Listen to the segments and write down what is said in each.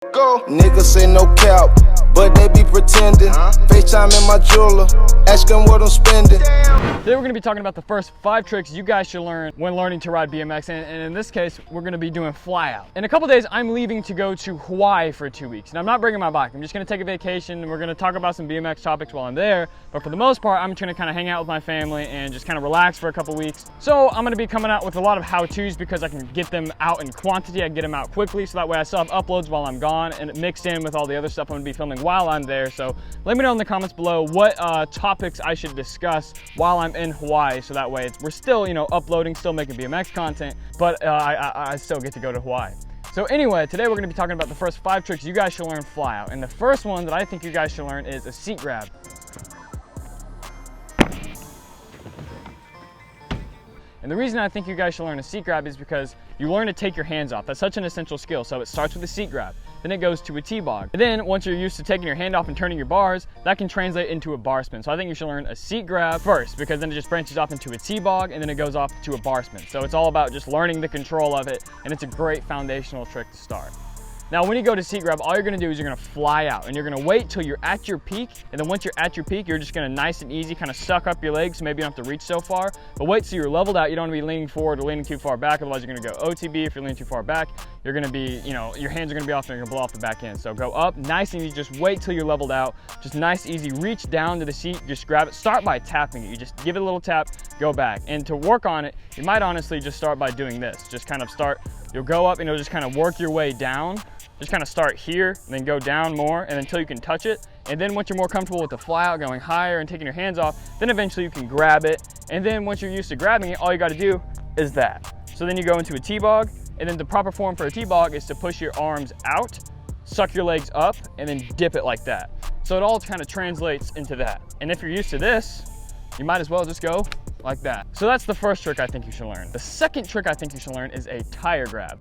Go. Niggas say no cap, but they be pretending. FaceTime in my jeweler, asking what I'm spending. Today we're going to be talking about the first 5 tricks you guys should learn when learning to ride BMX, and in this case, we're going to be doing Flyout. In a couple days, I'm leaving to go to Hawaii for 2 weeks, and I'm not bringing my bike. I'm just going to take a vacation, and we're going to talk about some BMX topics while I'm there, but for the most part, I'm going to kind of hang out with my family and just kind of relax for a couple weeks. So I'm going to be coming out with a lot of how-tos because I can get them out in quantity, I can get them out quickly, so that way I still have uploads while I'm gone, and it mixed in with all the other stuff I'm going to be filming while I'm there. So let me know in the comments below what topics I should discuss while I'm in Hawaii, so that way we're still, you know, uploading, still making BMX content, but I still get to go to Hawaii. So anyway, today we're going to be talking about the first 5 tricks you guys should learn Flyout, and the first one that I think you guys should learn is a seat grab. And the reason I think you guys should learn a seat grab is because you learn to take your hands off. That's such an essential skill. So it starts with a seat grab, then it goes to a T-Bog. And then once you're used to taking your hand off and turning your bars, that can translate into a bar spin. So I think you should learn a seat grab first, because then it just branches off into a T-Bog, and then it goes off to a bar spin. So it's all about just learning the control of it, and it's a great foundational trick to start. Now, when you go to seat grab, all you're gonna do is you're gonna fly out, and you're gonna wait till you're at your peak, and then once you're at your peak, you're just gonna nice and easy kind of suck up your legs, so maybe you don't have to reach so far, but wait till you're leveled out. You don't wanna be leaning forward or leaning too far back, otherwise you're gonna go OTB. If you're leaning too far back, you're gonna be, you know, your hands are gonna be off and you're gonna blow off the back end. So go up, nice and easy, just wait till you're leveled out, just nice, easy, reach down to the seat, just grab it, start by tapping it. You just give it a little tap, go back. And to work on it, you might honestly just start by doing this. Just kind of start, you'll go up and you'll just kind of work your way down. Just kind of start here, and then go down more, and until you can touch it. And then once you're more comfortable with the flyout, going higher and taking your hands off, then eventually you can grab it. And then once you're used to grabbing it, all you got to do is that. So then you go into a T-Bog, and then the proper form for a T-Bog is to push your arms out, suck your legs up, and then dip it like that. So it all kind of translates into that. And if you're used to this, you might as well just go like that. So that's the first trick I think you should learn. The second trick I think you should learn is a tire grab.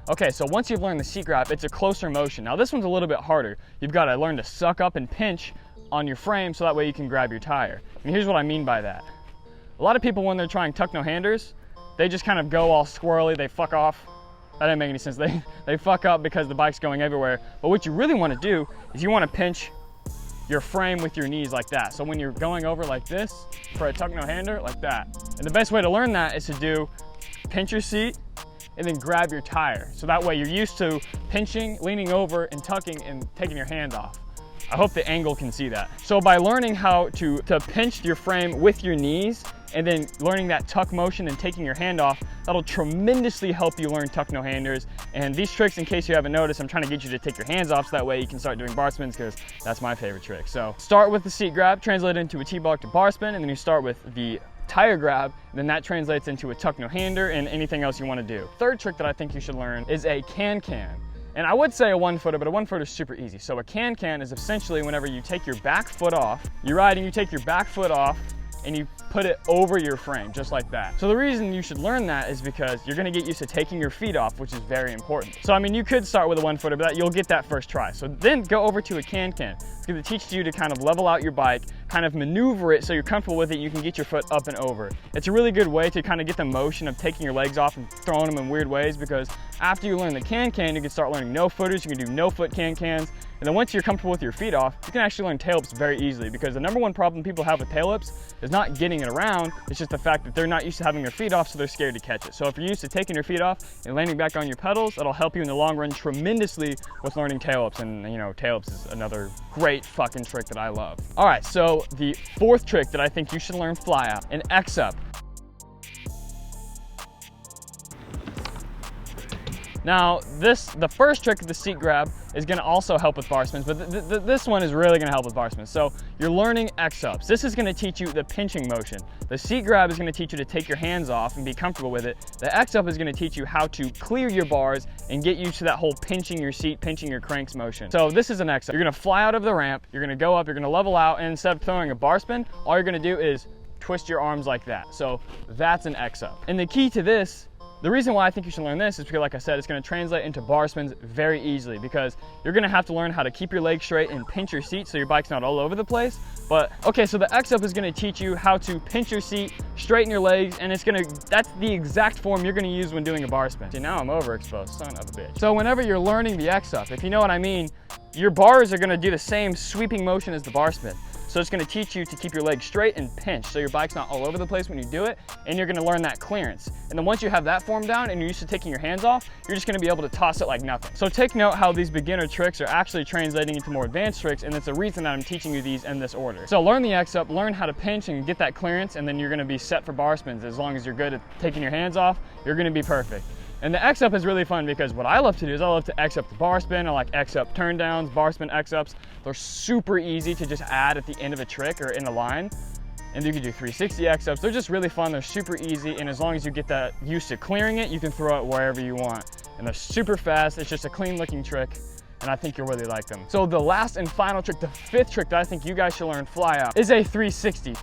Okay, so once you've learned the seat grab, it's a closer motion. Now this one's a little bit harder. You've got to learn to suck up and pinch on your frame so that way you can grab your tire. And here's what I mean by that. A lot of people, when they're trying tuck no-handers, they just kind of go all squirrely, they fuck off. That didn't make any sense. They fuck up because the bike's going everywhere. But what you really want to do is you want to pinch your frame with your knees like that. So when you're going over like this for a tuck no-hander, like that. And the best way to learn that is to do pinch your seat and then grab your tire. So that way you're used to pinching, leaning over, and tucking and taking your hands off. I hope the angle can see that. So by learning how to pinch your frame with your knees, and then learning that tuck motion and taking your hand off, that'll tremendously help you learn tuck no-handers. And these tricks, in case you haven't noticed, I'm trying to get you to take your hands off so that way you can start doing bar spins, because that's my favorite trick. So start with the seat grab, translate it into a T-Bog to bar spin, and then you start with the tire grab, then that translates into a tuck no-hander and anything else you want to do. Third trick that I think you should learn is a can-can. And I would say a 1-footer, but a 1-footer is super easy. So a can-can is essentially whenever you take your back foot off, you're riding, you take your back foot off, and you put it over your frame, just like that. So the reason you should learn that is because you're gonna get used to taking your feet off, which is very important. So I mean, you could start with a 1-footer, but you'll get that first try. So then go over to a can-can. It's gonna teach you to kind of level out your bike, kind of maneuver it so you're comfortable with it, you can get your foot up and over. It's a really good way to kind of get the motion of taking your legs off and throwing them in weird ways, because after you learn the can-can, you can start learning no-footers, you can do no-foot can-cans. And then once you're comfortable with your feet off, you can actually learn tail whips very easily, because the #1 problem people have with tail whips is not getting it around, it's just the fact that they're not used to having their feet off, so they're scared to catch it. So if you're used to taking your feet off and landing back on your pedals, that'll help you in the long run tremendously with learning tail whips. And you know, tail whips is another great fucking trick that I love. All right, so the 4th trick that I think you should learn Flyout, an X-up. Now, the first trick of the seat grab is gonna also help with bar spins, but this one is really gonna help with bar spins. So you're learning X-ups. This is gonna teach you the pinching motion. The seat grab is gonna teach you to take your hands off and be comfortable with it. The X-up is gonna teach you how to clear your bars and get you to that whole pinching your seat, pinching your cranks motion. So this is an X-up. You're gonna fly out of the ramp, you're gonna go up, you're gonna level out, and instead of throwing a bar spin, all you're gonna do is twist your arms like that. So that's an X-up. And the key to this The reason why I think you should learn this is because, like I said, it's going to translate into bar spins very easily, because you're going to have to learn how to keep your legs straight and pinch your seat so your bike's not all over the place. But okay, so the X-Up is going to teach you how to pinch your seat, straighten your legs, and that's the exact form you're going to use when doing a bar spin. See, now I'm overexposed, son of a bitch. So whenever you're learning the X-Up, if you know what I mean, your bars are going to do the same sweeping motion as the bar spin. So it's going to teach you to keep your legs straight and pinch so your bike's not all over the place when you do it, and you're going to learn that clearance. And then once you have that form down and you're used to taking your hands off, you're just going to be able to toss it like nothing. So take note how these beginner tricks are actually translating into more advanced tricks, and it's the reason that I'm teaching you these in this order. So learn the X-Up, learn how to pinch and get that clearance, and then you're going to be set for bar spins. As long as you're good at taking your hands off, you're going to be perfect. And the X-Up is really fun because what I love to do is I love to X-Up the bar spin. I like X-Up turn downs, bar spin X-Ups. They're super easy to just add at the end of a trick or in a line. And you can do 360 X-Ups. They're just really fun. They're super easy. And as long as you get that used to clearing it, you can throw it wherever you want. And they're super fast. It's just a clean looking trick. And I think you'll really like them. So the last and final trick, the fifth trick that I think you guys should learn Flyout, is a 360.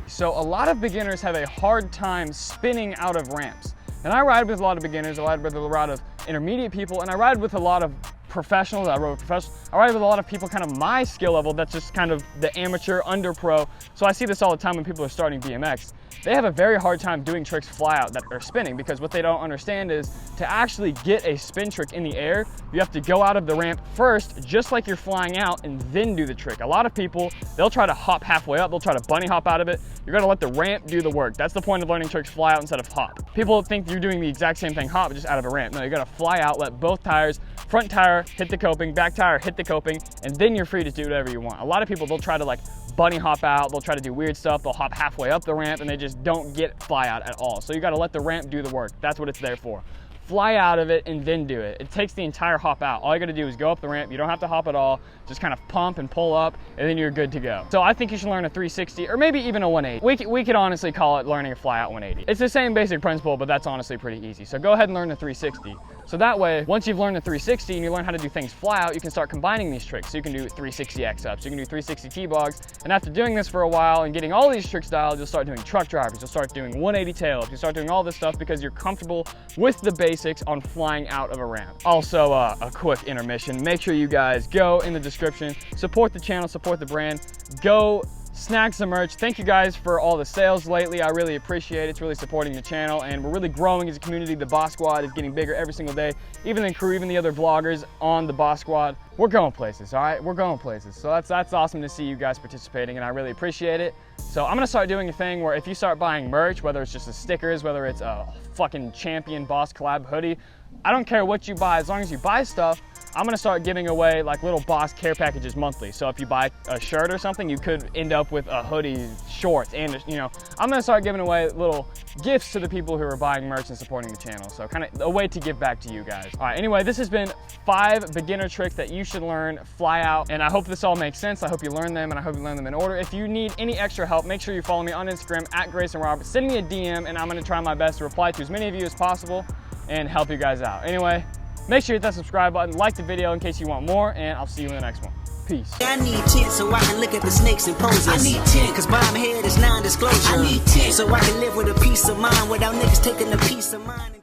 So a lot of beginners have a hard time spinning out of ramps. And I ride with a lot of beginners, I ride with a lot of intermediate people, and I ride with a lot of professionals. I ride with a lot of people kind of my skill level, that's just kind of the amateur, under pro. So I see this all the time when people are starting BMX. They have a very hard time doing tricks Flyout that are spinning, because what they don't understand is to actually get a spin trick in the air, you have to go out of the ramp first, just like you're flying out, and then do the trick. A lot of people, they'll try to hop halfway up, they'll try to bunny hop out of it. You're gonna let the ramp do the work. That's the point of learning tricks Flyout instead of hop. People think you're doing the exact same thing hop, but just out of a ramp. No, you gotta fly out, let both tires, front tire hit the coping, back tire hit the coping, and then you're free to do whatever you want. A lot of people, they'll try to like bunny hop out, they'll try to do weird stuff, they'll hop halfway up the ramp, and they just don't get Flyout at all. So you gotta let the ramp do the work. That's what it's there for. Fly out of it and then do it. It takes the entire hop out. All you gotta do is go up the ramp. You don't have to hop at all. Just kind of pump and pull up, and then you're good to go. So I think you should learn a 360 or maybe even a 180. We could honestly call it learning a Flyout 180. It's the same basic principle, but that's honestly pretty easy. So go ahead and learn the 360. So that way, once you've learned the 360 and you learn how to do things Flyout, you can start combining these tricks. So you can do 360 X-Ups, you can do 360 T-Bogs, and after doing this for a while and getting all these tricks dialed, you'll start doing truck drivers, you'll start doing 180 tail-ups, you'll start doing all this stuff because you're comfortable with the basics on flying out of a ramp. Also, a quick intermission. Make sure you guys go in the description, support the channel, support the brand, go snag some merch. Thank you guys for all the sales lately. I really appreciate it. It's really supporting the channel, and we're really growing as a community. The Boss Squad is getting bigger every single day. Even the crew, even the other vloggers on the Boss Squad, we're going places, all right? We're going places. So that's awesome to see you guys participating, and I really appreciate it. So I'm gonna start doing a thing where if you start buying merch, whether it's just the stickers, whether it's a fucking Champion Boss collab hoodie, I don't care what you buy, as long as you buy stuff, I'm gonna start giving away like little Boss care packages monthly. So if you buy a shirt or something, you could end up with a hoodie, shorts, and you know, I'm gonna start giving away little gifts to the people who are buying merch and supporting the channel. So kind of a way to give back to you guys. All right, anyway, this has been 5 beginner tricks that you should learn Flyout, and I hope this all makes sense. I hope you learn them, and I hope you learn them in order. If you need any extra help, make sure you follow me on Instagram at Greyson Robert. Send me a DM, and I'm gonna try my best to reply to as many of you as possible and help you guys out. Anyway, make sure you hit that subscribe button, like the video in case you want more, and I'll see you in the next one. Peace. I need 10 so I can look at the snakes and poses. I need 10 cause by my head is non-disclosure. I need 10 so I can live with a peace of mind without niggas taking a piece of mine.